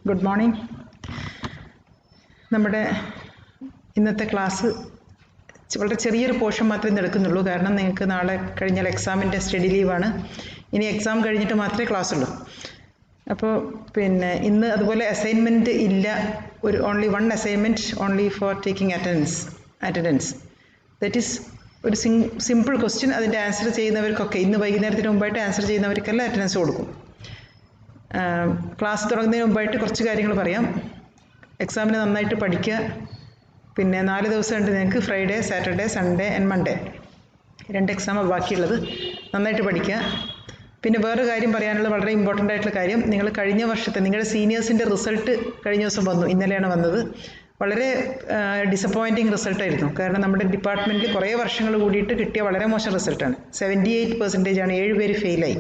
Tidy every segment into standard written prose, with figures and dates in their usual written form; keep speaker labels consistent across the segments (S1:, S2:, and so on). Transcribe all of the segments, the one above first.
S1: Good morning. നമ്മുടെ ഇന്നത്തെ class വളരെ ചെറിയൊരു പോർഷൻ മാത്രമേ ഇന്ന് എടുക്കുന്നുള്ളൂ. കാരണം നിങ്ങൾക്ക് നാളെ കഴിഞ്ഞാൽ എക്സാമിൻ്റെ സ്റ്റഡി ലീവാണ്. ഇനി എക്സാം കഴിഞ്ഞിട്ട് മാത്രമേ ക്ലാസ് ഉള്ളൂ. അപ്പോൾ ഇന്ന് അതുപോലെ അസൈൻമെൻറ്റ് ഇല്ല. Only one assignment only four taking attendance. That is ഒരു സിമ്പിൾ ക്വസ്റ്റ്യൻ. അതിൻ്റെ ആൻസർ ചെയ്യുന്നവർക്കൊക്കെ ഇന്ന് വൈകുന്നേരത്തിന് മുമ്പായിട്ട് ആൻസർ ചെയ്യുന്നവർക്കെല്ലാം അറ്റൻഡൻസ് കൊടുക്കും. ക്ലാസ് തുടങ്ങുന്നതിന് മുമ്പായിട്ട് കുറച്ച് കാര്യങ്ങൾ പറയാം. എക്സാമിന് നന്നായിട്ട് പഠിക്കുക. 4 ദിവസമുണ്ട് നിങ്ങൾക്ക്. Friday, Saturday, Sunday and Monday 2 എക്സാമാണ് ബാക്കിയുള്ളത്. നന്നായിട്ട് പഠിക്കുക. പിന്നെ വേറെ കാര്യം പറയാനുള്ളത്, വളരെ ഇമ്പോർട്ടൻ്റ് ആയിട്ടുള്ള കാര്യം, നിങ്ങൾ കഴിഞ്ഞ വർഷത്തെ നിങ്ങളുടെ സീനിയേഴ്സിൻ്റെ റിസൾട്ട് കഴിഞ്ഞ ദിവസം വന്നു. ഇന്നലെയാണ് വന്നത്. വളരെ ഡിസപ്പോയിൻറ്റിങ് റിസൾട്ടായിരുന്നു. കാരണം നമ്മുടെ ഡിപ്പാർട്ട്മെൻറ്റിൽ കുറേ വർഷങ്ങൾ കൂടിയിട്ട് കിട്ടിയ വളരെ മോശം റിസൾട്ടാണ്. 78% 7 പേര് ഫെയിലായി.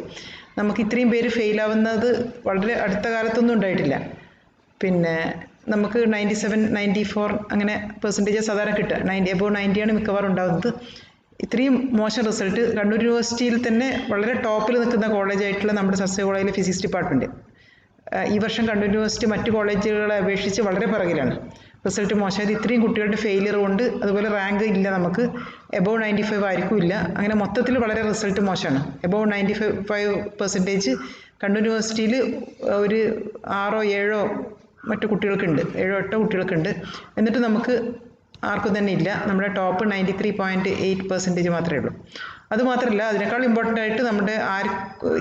S1: നമുക്ക് ഇത്രയും പേര് ഫെയിലാവുന്നത് വളരെ അടുത്ത കാലത്തൊന്നും ഉണ്ടായിട്ടില്ല. നമുക്ക് 97, 94 അങ്ങനെ പെർസെൻറ്റേജ് സാധാരണ കിട്ടുക. above 90 മിക്കവാറും ഉണ്ടാകുന്നത്. ഇത്രയും മോശം റിസൾട്ട് കണ്ണൂർ യൂണിവേഴ്സിറ്റിയിൽ തന്നെ വളരെ ടോപ്പിൽ നിൽക്കുന്ന കോളേജായിട്ടുള്ള നമ്മുടെ സസ്യ കോളേജിലെ ഫിസിക്സ് ഡിപ്പാർട്ട്മെൻറ്റ് ഈ വർഷം കണ്ണൂർ യൂണിവേഴ്സിറ്റി മറ്റു കോളേജുകളെ അപേക്ഷിച്ച് വളരെ പിറകിലാണ്. റിസൾട്ട് മോശമായത് ഇത്രയും കുട്ടികളുടെ ഫെയിലിയർ കൊണ്ട്. അതുപോലെ റാങ്ക് ഇല്ല, നമുക്ക് above 95 ആയിരിക്കും ഇല്ല. അങ്ങനെ മൊത്തത്തിൽ വളരെ റിസൾട്ട് മോശമാണ്. above 95% കണ്ണൂർ യൂണിവേഴ്സിറ്റിയിൽ ഒരു 6 7 മറ്റു കുട്ടികൾക്കുണ്ട്, 7 8 കുട്ടികൾക്കുണ്ട്. എന്നിട്ട് നമുക്ക് ആർക്കും തന്നെ ഇല്ല. നമ്മുടെ ടോപ്പ് 93.8% മാത്രമേ ഉള്ളൂ. അതുമാത്രമല്ല, അതിനേക്കാൾ ഇമ്പോർട്ടൻ്റ് ആയിട്ട് നമ്മുടെ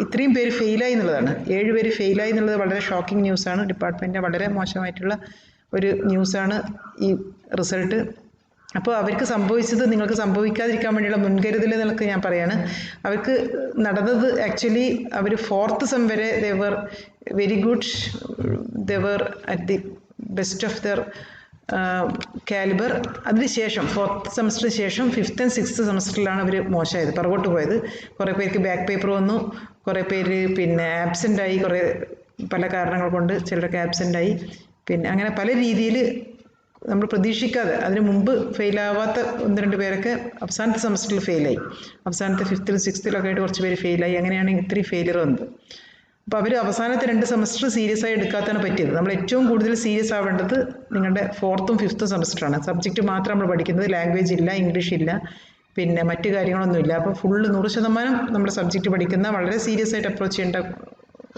S1: ഇത്രയും പേര് ഫെയിലായി എന്നുള്ളതാണ്. 7 പേര് ഫെയിലായി എന്നുള്ളത് വളരെ ഷോക്കിംഗ് ന്യൂസാണ്. ഡിപ്പാർട്ട്മെൻറ്റിൻ്റെ വളരെ മോശമായിട്ടുള്ള ഒരു ന്യൂസാണ് ഈ റിസൾട്ട്. അപ്പോൾ അവർക്ക് സംഭവിച്ചത് നിങ്ങൾക്ക് സംഭവിക്കാതിരിക്കാൻ വേണ്ടിയുള്ള മുൻകരുതൽ എന്നൊക്കെ ഞാൻ പറയാണ്. അവർക്ക് നടന്നത് ആക്ച്വലി അവർ 4th സെം വരെ they were very good. They were at the best of their calibre. അതിനുശേഷം 4th സെമസ്റ്ററിന് ശേഷം 5th and 6th സെമസ്റ്ററിലാണ് അവർ മോശമായത്, പുറകോട്ട് പോയത്. കുറേ പേർക്ക് ബാക്ക് പേപ്പർ വന്നു, കുറേ പേര് ആബ്സെൻ്റായി, കുറേ പല കാരണങ്ങൾ കൊണ്ട് ചിലരൊക്കെ ആബ്സെൻ്റായി. അങ്ങനെ പല രീതിയിൽ നമ്മൾ പ്രതീക്ഷിക്കാതെ അതിന് മുമ്പ് ഫെയിലാവാത്ത 1-2 പേരൊക്കെ അവസാനത്തെ സെമസ്റ്ററിൽ ഫെയിലായി. അവസാനത്തെ 5th and 6th ആയിട്ട് കുറച്ച് പേര് ഫെയിലായി. അങ്ങനെയാണ് ഇത്രയും ഫെയിലിയർ വന്നത്. അപ്പോൾ അവർ അവസാനത്തെ 2 സെമസ്റ്റർ സീരിയസ് ആയി എടുക്കാത്തതാണ് പറ്റിയത്. നമ്മൾ ഏറ്റവും കൂടുതൽ സീരിയസ് ആവേണ്ടത് നിങ്ങളുടെ 4th and 5th സെമസ്റ്ററാണ്. സബ്ജക്റ്റ് മാത്രം നമ്മൾ പഠിക്കുന്നത്, ലാംഗ്വേജ് ഇല്ല, ഇംഗ്ലീഷ് ഇല്ല, മറ്റു കാര്യങ്ങളൊന്നുമില്ല. അപ്പോൾ ഫുള്ള് 100% നമ്മുടെ സബ്ജക്റ്റ് പഠിക്കുന്ന വളരെ സീരിയസ് ആയിട്ട് അപ്രോച്ച് ചെയ്യേണ്ട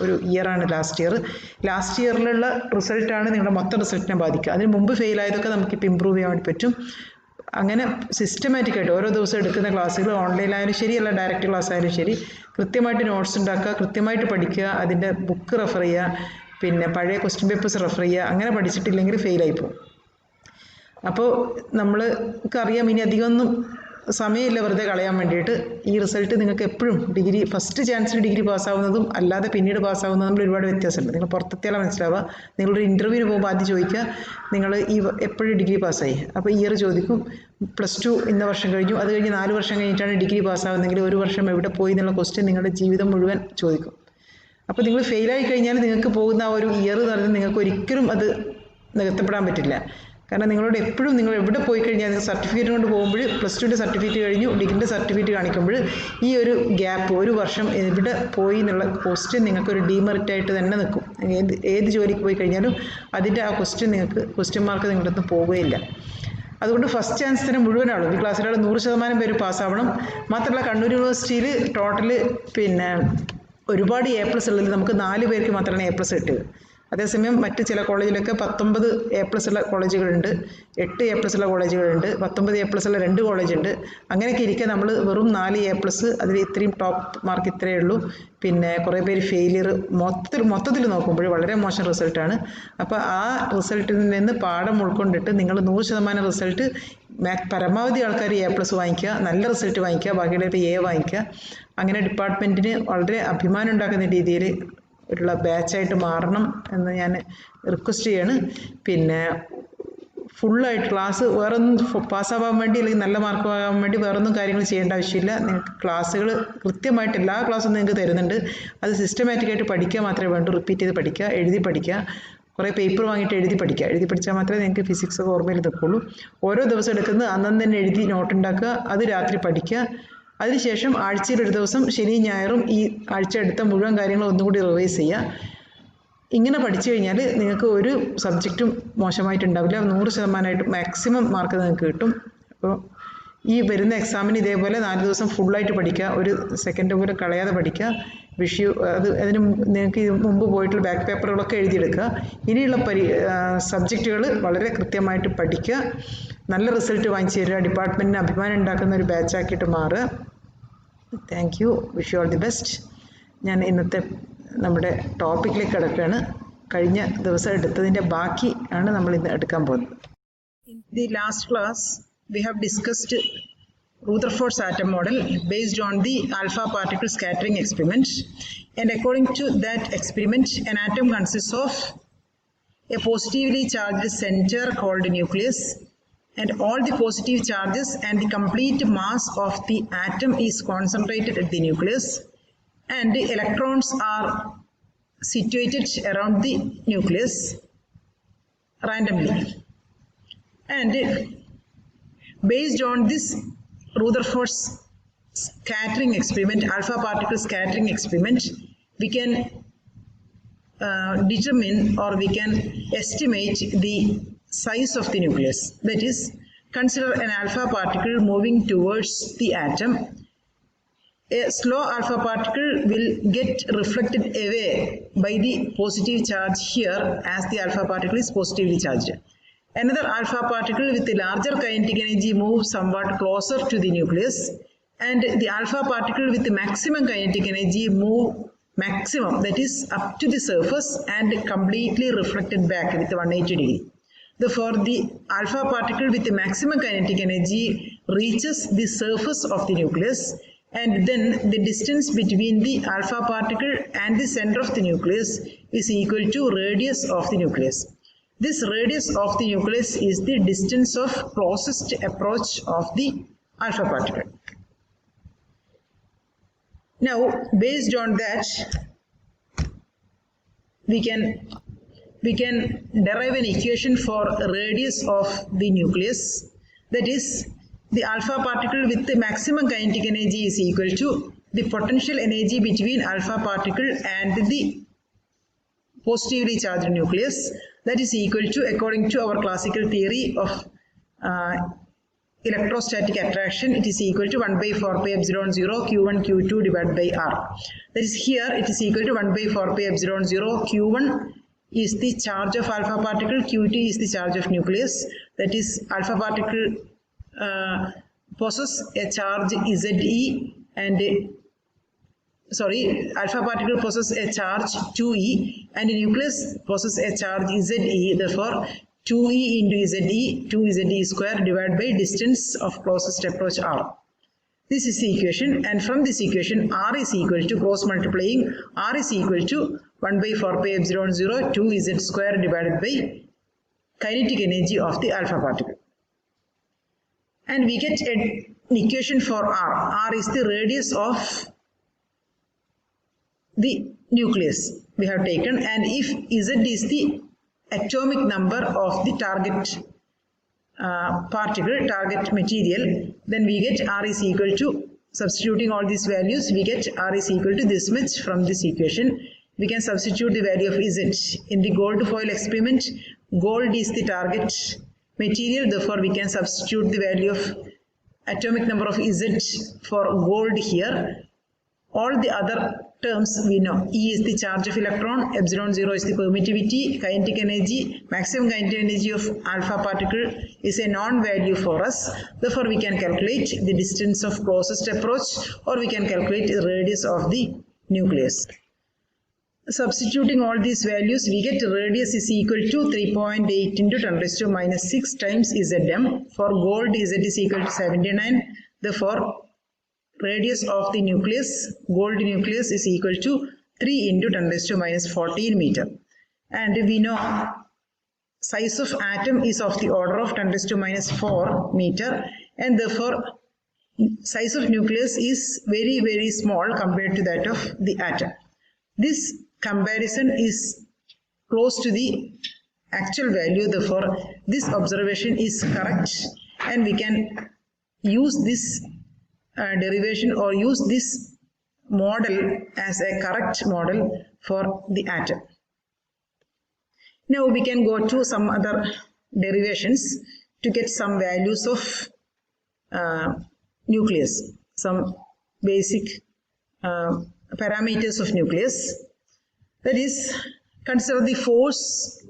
S1: ഒരു ഇയറാണ് ലാസ്റ്റ് ഇയർ. ലാസ്റ്റ് ഇയറിലുള്ള റിസൾട്ടാണ് നിങ്ങളുടെ മൊത്തം റിസൾട്ടിനെ ബാധിക്കുക. അതിന് മുമ്പ് ഫെയിലായതൊക്കെ നമുക്കിപ്പോൾ ഇമ്പ്രൂവ് ചെയ്യാൻ വേണ്ടി പറ്റും. അങ്ങനെ സിസ്റ്റമാറ്റിക്കായിട്ട് ഓരോ ദിവസം എടുക്കുന്ന ക്ലാസ്സുകൾ ഓൺലൈനായാലും ശരി, അല്ല ഡയറക്റ്റ് ക്ലാസ് ആയാലും ശരി, കൃത്യമായിട്ട് നോട്ട്സ് ഉണ്ടാക്കുക, കൃത്യമായിട്ട് പഠിക്കുക, അതിൻ്റെ ബുക്ക് റെഫർ ചെയ്യുക, പഴയ ക്വസ്റ്റ്യൻ പേപ്പേഴ്സ് റെഫർ ചെയ്യുക. അങ്ങനെ പഠിച്ചിട്ടില്ലെങ്കിൽ ഫെയിലായി പോകും. അപ്പോൾ നമ്മൾക്കറിയാം, ഇനി അധികമൊന്നും സമയമില്ല വെറുതെ കളയാൻ വേണ്ടിയിട്ട്. ഈ റിസൾട്ട് നിങ്ങൾക്ക് എപ്പോഴും ഡിഗ്രി ഫസ്റ്റ് ചാൻസിൽ ഡിഗ്രി പാസ്സാവുന്നതും അല്ലാതെ പിന്നീട് പാസ്സാവുന്നതും തമ്മിൽ ഒരുപാട് വ്യത്യാസമുണ്ട്. നിങ്ങൾ പുറത്തെത്തിയാലും മനസ്സിലാവുക. നിങ്ങളൊരു ഇൻ്റർവ്യൂവിന് പോകുമ്പോൾ ആദ്യം ചോദിക്കുക, നിങ്ങൾ എപ്പോഴും ഡിഗ്രി പാസ്സായി. അപ്പോൾ ഇയർ ചോദിക്കും. +2 ഇന്ന വർഷം കഴിഞ്ഞു, അത് കഴിഞ്ഞ് 4 വർഷം കഴിഞ്ഞിട്ടാണ് ഡിഗ്രി പാസ്സാവുന്നതെങ്കിൽ 1 വർഷം എവിടെ പോയി എന്നുള്ള ക്വസ്റ്റ്യൻ നിങ്ങളുടെ ജീവിതം മുഴുവൻ ചോദിക്കും. അപ്പോൾ നിങ്ങൾ ഫെയിലായി കഴിഞ്ഞാൽ നിങ്ങൾക്ക് പോകുന്ന ആ ഒരു ഇയർ എന്ന് പറയുന്നത് നിങ്ങൾക്ക് ഒരിക്കലും അത് നികത്തപ്പെടാൻ പറ്റില്ല. കാരണം നിങ്ങളോട് എപ്പോഴും നിങ്ങൾ എവിടെ പോയി കഴിഞ്ഞാൽ നിങ്ങൾ സർട്ടിഫിക്കറ്റ് കൊണ്ട് പോകുമ്പോൾ, +2ൻ്റെ സർട്ടിഫിക്കറ്റ് കഴിഞ്ഞു ഡിഗ്രിൻ്റെ സർട്ടിഫിക്കറ്റ് കാണിക്കുമ്പോൾ ഈ ഒരു ഗ്യാപ്പ്, 1 വർഷം എവിടെ പോയി എന്നുള്ള ക്വസ്റ്റ്യൻ നിങ്ങൾക്കൊരു ഡീമെറിറ്റായിട്ട് തന്നെ നിൽക്കും. ഏത് ജോലിക്ക് പോയി കഴിഞ്ഞാലും അതിൻ്റെ ആ ക്വസ്റ്റ്യൻ മാർക്ക് നിങ്ങളുടെ അടുത്ത് പോവുകയില്ല. അതുകൊണ്ട് ഫസ്റ്റ് ചാൻസ് തന്നെ മുഴുവൻ ആളും ഈ ക്ലാസ്സിലുള്ള 100% പേര് പാസ്സാവണം. മാത്രമല്ല, കണ്ണൂർ യൂണിവേഴ്സിറ്റിയിൽ ടോട്ടൽ ഒരുപാട് A+ ഉള്ളതിൽ നമുക്ക് 4 പേർക്ക് മാത്രമാണ് A+ കിട്ടിയത്. അതേസമയം മറ്റ് ചില കോളേജിലൊക്കെ 19 A+ ഉള്ള കോളേജുകളുണ്ട്, 8 A+ ഉള്ള കോളേജുകളുണ്ട്, 19 A+ ഉള്ള 2 കോളേജുണ്ട്. അങ്ങനെയൊക്കെ ഇരിക്കുക നമ്മൾ വെറും 4 A+, അതിൽ ഇത്രയും ടോപ്പ് മാർക്ക് ഇത്രയേ ഉള്ളൂ. കുറേ പേര് ഫെയിലിയർ. മൊത്തത്തിൽ നോക്കുമ്പോൾ വളരെ മോശം റിസൾട്ടാണ്. അപ്പോൾ ആ റിസൾട്ടിൽ നിന്ന് പാഠം ഉൾക്കൊണ്ടിട്ട് നിങ്ങൾ 100% റിസൾട്ട് പരമാവധി ആൾക്കാർ A+ വാങ്ങിക്കുക, നല്ല റിസൾട്ട് വാങ്ങിക്കുക, ബാക്കിയുള്ളവർ A വാങ്ങിക്കുക. അങ്ങനെ ഡിപ്പാർട്ട്മെൻറ്റിന് വളരെ അഭിമാനം ഉണ്ടാക്കുന്ന രീതിയിൽ ഉള്ള ബാച്ചായിട്ട് മാറണം എന്ന് ഞാൻ റിക്വസ്റ്റ് ചെയ്യാണ്. ഫുള്ളായിട്ട് ക്ലാസ് വേറൊന്നും പാസ്സാവാൻ വേണ്ടി അല്ലെങ്കിൽ നല്ല മാർക്ക് വാങ്ങാൻ വേണ്ടി വേറൊന്നും കാര്യങ്ങൾ ചെയ്യേണ്ട ആവശ്യമില്ല. നിങ്ങൾക്ക് ക്ലാസ്സുകൾ കൃത്യമായിട്ട് എല്ലാ ക്ലാസ്സും നിങ്ങൾക്ക് തരുന്നുണ്ട്. അത് സിസ്റ്റമാറ്റിക്കായിട്ട് പഠിക്കുക മാത്രമേ വേണ്ടൂ. റിപ്പീറ്റ് ചെയ്ത് പഠിക്കുക, എഴുതി പഠിക്കുക, കുറേ പേപ്പർ വാങ്ങിയിട്ട് എഴുതി പഠിച്ചാൽ മാത്രമേ നിങ്ങൾക്ക് ഫിസിക്സ് ഓർമ്മയിൽ നിൽക്കുള്ളൂ. ഓരോ ദിവസം എടുക്കുന്നത് അന്നന്ന് തന്നെ എഴുതി നോട്ട് ഉണ്ടാക്കുക, അത് രാത്രി പഠിക്കുക. അതിനുശേഷം ആഴ്ചയിൽ ഒരു ദിവസം ശനിയും ഞായറും ഈ ആഴ്ച എടുത്ത മുഴുവൻ കാര്യങ്ങൾ ഒന്നുകൂടി റിവൈസ് ചെയ്യുക. ഇങ്ങനെ പഠിച്ചു കഴിഞ്ഞാൽ നിങ്ങൾക്ക് ഒരു സബ്ജക്റ്റും മോശമായിട്ടുണ്ടാവില്ല. 100% മാക്സിമം മാർക്ക് നിങ്ങൾക്ക് കിട്ടും. അപ്പോൾ ഈ വരുന്ന എക്സാമിന് ഇതേപോലെ 4 ദിവസം ഫുള്ളായിട്ട് പഠിക്കുക, ഒരു സെക്കൻഡ് പോലും കളയാതെ പഠിക്കുക. അതിന് നിങ്ങൾക്ക് മുമ്പ് പോയിട്ടുള്ള ബാക്ക് പേപ്പറുകളൊക്കെ എഴുതിയെടുക്കുക. ഇനിയുള്ള സബ്ജക്റ്റുകൾ വളരെ കൃത്യമായിട്ട് പഠിക്കുക. നല്ല റിസൾട്ട് വാങ്ങിച്ചു തരിക. ഡിപ്പാർട്ട്മെൻറ്റിന് അഭിമാനം ഉണ്ടാക്കുന്ന ഒരു ബാച്ചാക്കിയിട്ട് മാറുക. Thank you. Wish you all the best. ഞാൻ ഇന്നത്തെ നമ്മുടെ ടോപ്പിക്കിലേക്ക് കിടക്കുകയാണ്. കഴിഞ്ഞ ദിവസം എടുത്തതിൻ്റെ ബാക്കി ആണ് നമ്മൾ ഇന്ന് എടുക്കാൻ പോകുന്നത്. In the last class we have discussed Rutherford's atom model based on the alpha particle scattering experiment, and according to that experiment, an atom consists of a positively charged center called nucleus, and all the positive charges and the complete mass of the atom is concentrated at the nucleus, and the electrons are situated around the nucleus randomly. And based on this Rutherford's scattering experiment, alpha particle scattering experiment, we can determine or we can estimate the size of the nucleus. That is, consider an alpha particle moving towards the atom. A slow alpha particle will get reflected away by the positive charge here, as the alpha particle is positively charged. Another alpha particle with a larger kinetic energy moves somewhat closer to the nucleus, and the alpha particle with the maximum kinetic energy move maximum, that is up to the surface, and completely reflected back with 180 degree. Therefore, the alpha particle with the maximum kinetic energy reaches the surface of the nucleus, and then the distance between the alpha particle and the center of the nucleus is equal to radius of the nucleus. This radius of the nucleus is the distance of closest approach of the alpha particle. Now, based on that, we can derive an equation for radius of the nucleus. That is, the alpha particle with the maximum kinetic energy is equal to the potential energy between alpha particle and the positively charged nucleus. That is equal to, according to our classical theory of electrostatic attraction, it is equal to 1 by 4 pi epsilon 0 q1 q2 divided by r. That is, here it is equal to 1 by 4 pi epsilon 0 q1 is the charge of alpha particle, q2 is the charge of nucleus. That is, alpha particle possesses a charge Ze, and alpha particle possesses a charge 2e, and the nucleus possesses a charge Ze. Therefore, 2e into Ze, 2Ze square divided by distance of closest approach r. This is the equation, and from this equation, r is equal to, cross multiplying, r is equal to 1 by 4 pi epsilon 0 2Z square divided by kinetic energy of the alpha particle. And we get an equation for r. R is the radius of the nucleus we have taken, and if Z is the atomic number of the target particle, target material, then we get r is equal to, substituting all these values, we get r is equal to this much from this equation. We can substitute the value of Z. In the gold foil experiment, gold is the target material, therefore we can substitute the value of atomic number of Z for gold here. All the other terms we know. E is the charge of electron, epsilon 0 is the permittivity, kinetic energy, maximum kinetic energy of alpha particle is a non-value for us. Therefore, we can calculate the distance of closest approach, or we can calculate the radius of the nucleus. Substituting all these values, we get radius is equal to 3.8 into 10 raised to minus 6 times Zm. For gold, Z is equal to 79. Therefore, radius of the nucleus, gold nucleus, is equal to 3 into 10 raised to minus 14 meter. And we know size of atom is of the order of 10 raised to minus 4 meter, and therefore size of nucleus is very, very small compared to that of the atom. This comparison is close to the actual value, therefore this observation is correct, and we can use this derivation or use this model as a correct model for the atom. Now we can go to some other derivations to get some values of nucleus, some basic parameters of nucleus. That is, consider the force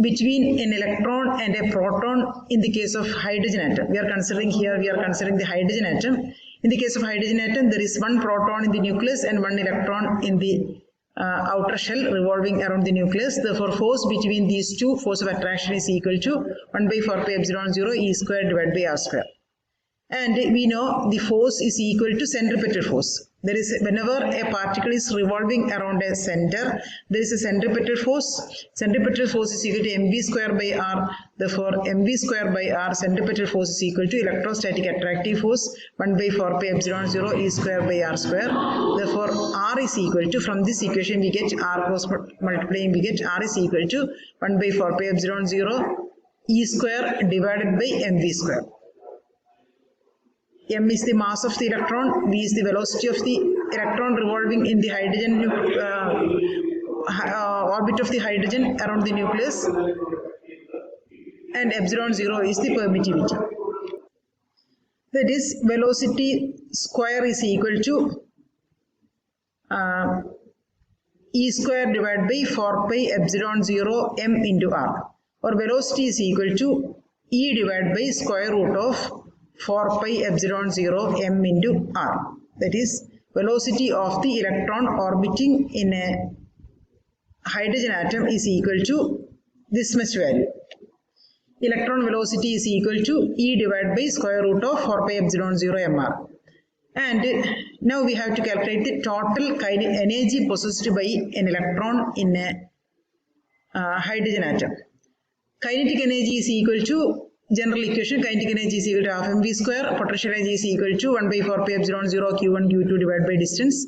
S1: between an electron and a proton in the case of hydrogen atom. We are considering the hydrogen atom. In the case of hydrogen atom, there is one proton in the nucleus and one electron in the outer shell revolving around the nucleus. Therefore, force between these two, force of attraction, is equal to 1 by 4 pi epsilon 0 E square divided by R square. And we know the force is equal to centripetal force. There is, whenever a particle is revolving around a center, there is a centripetal force. Centripetal force is equal to mv square by r. Therefore, mv square by r centripetal force is equal to electrostatic attractive force 1 by 4 pi epsilon 0 E square by r square. Therefore, r is equal to, from this equation we get r cross multiplying, we get r is equal to 1 by 4 pi epsilon 0 E square divided by mv square. M is the mass of the electron, V is the velocity of the electron revolving in the hydrogen orbit of the hydrogen around the nucleus, and epsilon 0 is the permittivity. That is, velocity square is equal to E square divided by 4 pi epsilon 0 m into r, or velocity is equal to E divided by square root of 4 pi epsilon 0 m into r. That is, velocity of the electron orbiting in a hydrogen atom is equal to this much value. Electron velocity is equal to E divided by square root of 4 pi epsilon 0 mr. And now we have to calculate the total kinetic energy possessed by an electron in a hydrogen atom. Kinetic energy is equal to, general equation, kinetic energy is equal to half mv square, potential energy is equal to 1 by 4 pi epsilon 0 q1 q2 divided by distance.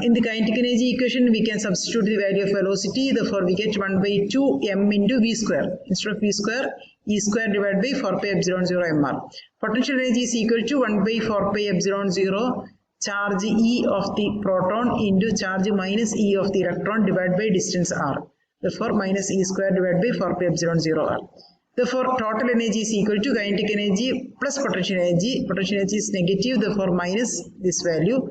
S1: In the kinetic energy equation, we can substitute the value of velocity. Therefore, we get 1 by 2 m into v square. Instead of v square, E square divided by 4 pi epsilon 0 mr. Potential energy is equal to 1 by 4 pi epsilon 0 charge E of the proton into charge minus E of the electron divided by distance r. Therefore, minus E square divided by 4 pi epsilon 0 r. Therefore, total energy is equal to kinetic energy plus potential energy. Potential energy is negative, therefore minus this value.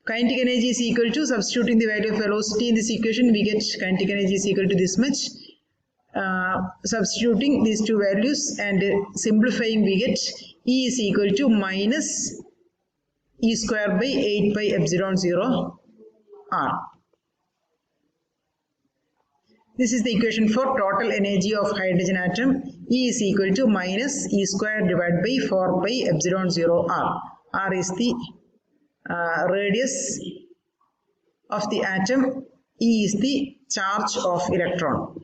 S1: Kinetic energy is equal to, substituting the value of velocity in this equation, we get kinetic energy is equal to this much. Substituting these two values and simplifying, we get E is equal to minus E square by 8 pi epsilon 0 r. This is the equation for total energy of hydrogen atom. E is equal to minus E square divided by 4 pi epsilon 0 r. R is the radius of the atom. E is the charge of electron.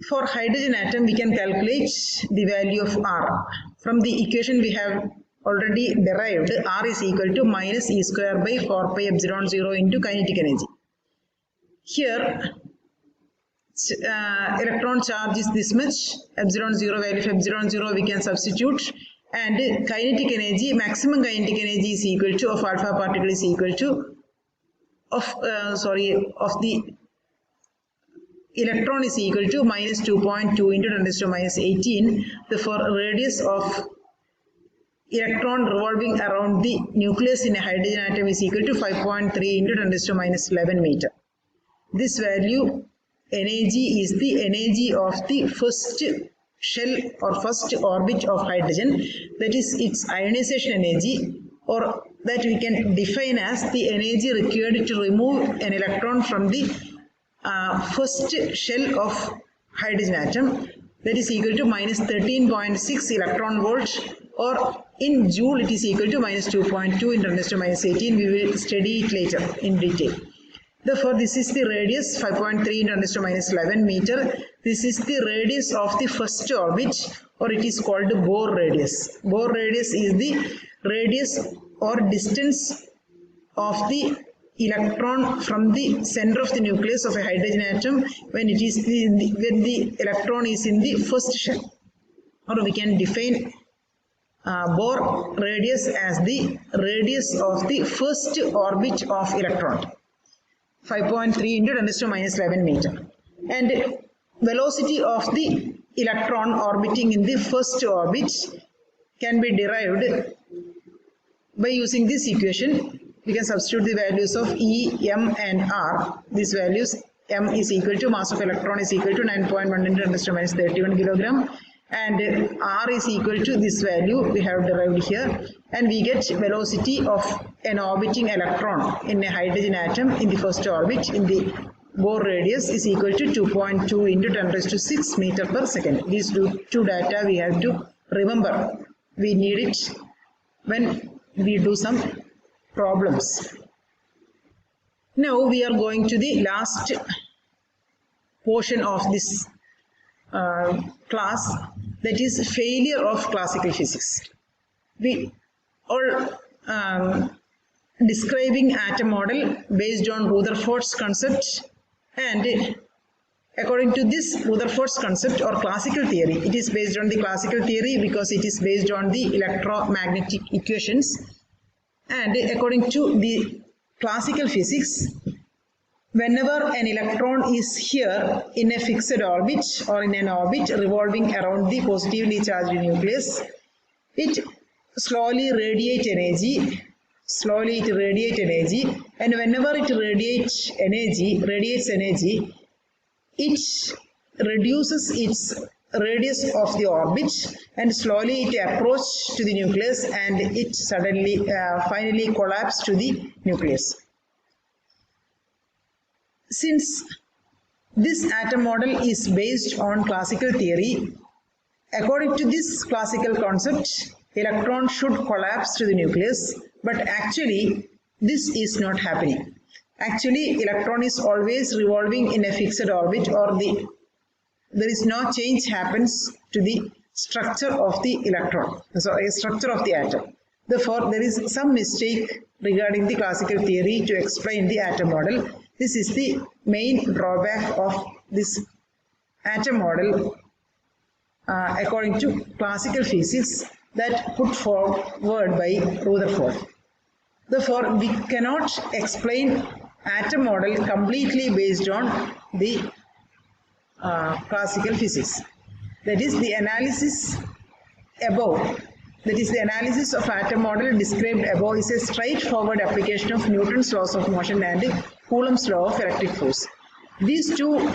S1: For hydrogen atom, we can calculate the value of R. From the equation we have already derived, R is equal to minus E square by 4 pi epsilon 0 into kinetic energy. Here, electron charge is this much, epsilon 0, value of epsilon 0 we can substitute, and kinetic energy, maximum kinetic energy is equal to, of alpha particle is equal to, of the electron is equal to minus 2.2 into 10 to minus 18. Therefore, radius of electron revolving around the nucleus in a hydrogen atom is equal to 5.3 into 10 to minus 11 meter. This value, energy, is the energy of the first shell or first orbit of hydrogen, that is its ionization energy, or that we can define as the energy required to remove an electron from the first shell of hydrogen atom, that is equal to minus 13.6 electron volts, or in joule it is equal to minus 2.2 into 10 to minus 18. We will study it later in detail. Therefore, this is the radius 5.3 into 10 to minus 11 meter. This is the radius of the first orbit, or it is called Bohr radius. Bohr radius is the radius or distance of the electron from the center of the nucleus of a hydrogen atom when it is when the electron is in the first shell. Or we can define Bohr radius as the radius of the first orbit of electron. 5.3 into 10 to minus 11 meter. And velocity of the electron orbiting in the first orbit can be derived by using this equation. We can substitute the values of E, M and R. These values, M is equal to mass of electron is equal to 9.1 into 10 to minus 31 kilogram, and R is equal to this value we have derived here, and we get velocity of an orbiting electron in a hydrogen atom in the first orbit in the Bohr radius is equal to 2.2 into 10 raised to 6 meter per second. These two data we have to remember. We need it when we do some problems. Now we are going to the last portion of this class, that is failure of classical physics. We are describing atom model based on Rutherford's concept, and according to this Rutherford's concept or classical theory, it is based on the classical theory because it is based on the electromagnetic equations, and according to the classical physics, whenever an electron is here in a fixed orbit or in an orbit revolving around the positively charged nucleus, it slowly radiates energy, and whenever it radiates energy, it reduces its radius of the orbit and slowly it approaches to the nucleus and it suddenly finally collapses to the nucleus. Since this atom model is based on classical theory, according to this classical concept, electron should collapse to the nucleus, but actually this is not happening. Actually, electron is always revolving in a fixed orbit, or there is no change happens to the structure of the electron, structure of the atom. Therefore, there is some mistake regarding the classical theory to explain the atom model. This is the main drawback of this atom model according to classical physics that put forward by Rutherford. Therefore, we cannot explain atom model completely based on the classical physics. That is, the analysis above, that is the analysis of atom model described above is a straightforward application of Newton's laws of motion and Coulomb's law of electric force. These two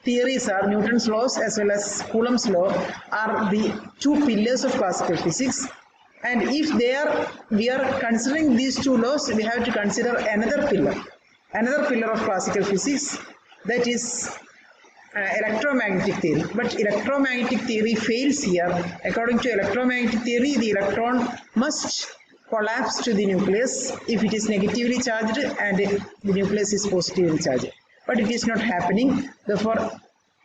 S1: theories are Newton's laws as well as Coulomb's law are the two pillars of classical physics, and if we are considering these two laws, we have to consider another pillar of classical physics, that is electromagnetic theory. But electromagnetic theory fails here. According to electromagnetic theory, the electron must collapse to the nucleus if it is negatively charged and the nucleus is positively charged. But it is not happening. Therefore,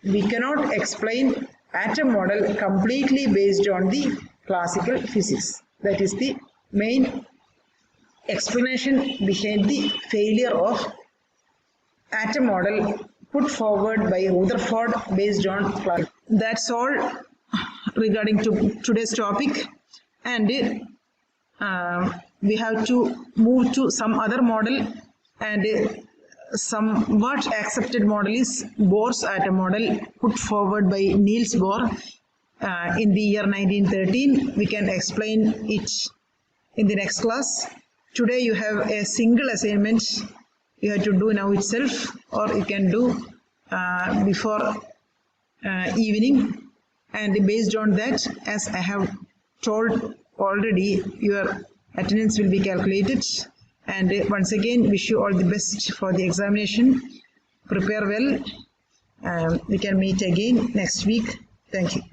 S1: we cannot explain atom model completely based on the classical physics. That is the main explanation behind the failure of atom model put forward by Rutherford based on classical. That's all regarding to today's topic, and we have to move to some other model, and somewhat accepted model is Bohr's atom model put forward by Niels Bohr in the year 1913. We can explain it in the next class. Today you have a single assignment you have to do now itself, or you can do before evening, and based on that, as I have told already, your attendance will be calculated. And once again, wish you all the best for the examination. Prepare well. We can meet again next week. Thank you.